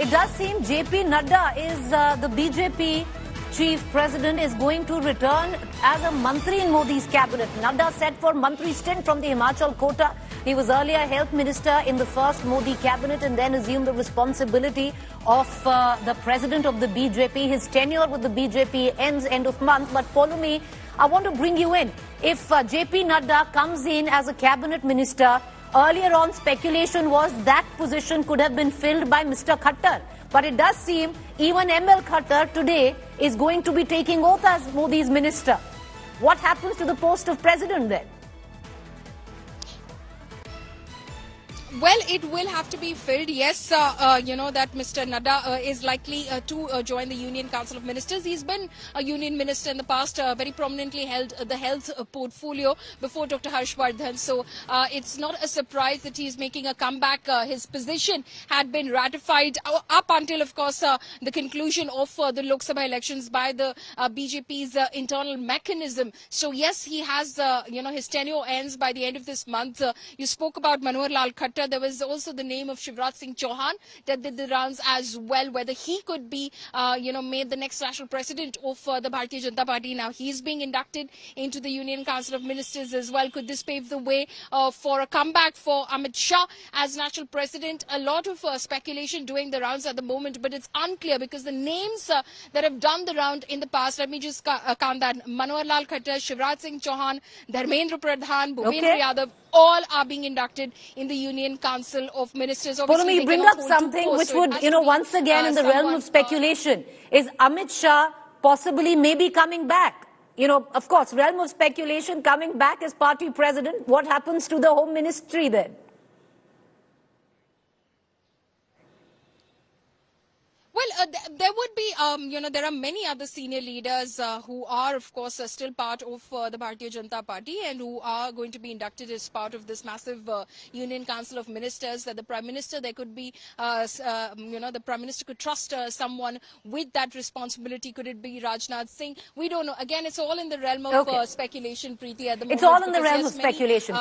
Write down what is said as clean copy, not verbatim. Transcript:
it does seem JP Nadda is the BJP chief president is going to return as a Mantri in Modi's cabinet. Nadda set for Mantri stint from the Himachal quota. He was earlier health minister in the first Modi cabinet and then assumed the responsibility of the president of the BJP. His tenure with the BJP ends end of month. But Poulomi, I want to bring you in. If JP Nadda comes in as a cabinet minister, earlier on speculation was that position could have been filled by Mr. Khattar. But it does seem even ML Khattar today is going to be taking oath as Modi's minister. What happens to the post of president then? Well, it will have to be filled. Yes, you know that Mr. Nadda is likely to join the Union Council of Ministers. He's been a union minister in the past, very prominently held the health portfolio before Dr. Harshvardhan. So it's not a surprise that he's making a comeback. His position had been ratified up until, of course, the conclusion of the Lok Sabha elections by the BJP's internal mechanism. So yes, he has, you know, his tenure ends by the end of this month. You spoke about Manohar Lal Khattar. There was also the name of Shivraj Singh Chauhan that did the rounds as well, whether he could be, you know, made the next national president of the Bharatiya Janata Party. Now he's being inducted into the Union Council of Ministers as well. Could this pave the way for a comeback for Amit Shah as national president? A lot of speculation doing the rounds at the moment, but it's unclear because the names that have done the round in the past, let me just count that: Manohar Lal Khattar, Shivraj Singh Chauhan, Dharmendra Pradhan, Bhupendra Yadav, all are being inducted in the Union Council of Ministers. Poulomi, you bring up something which would, you know, once again in the realm of speculation. Is Amit Shah possibly maybe coming back? You know, of course, realm of speculation, coming back as party president. What happens to the Home Ministry then? Well, there would be, you know, there are many other senior leaders who are, of course, still part of the Bharatiya Janata Party and who are going to be inducted as part of this massive Union Council of Ministers. That the Prime Minister, there could be, you know, the Prime Minister could trust someone with that responsibility. Could it be Rajnath Singh? We don't know. Again, it's all in the realm of speculation, Preeti, at the moment. It's all in the realm of speculation.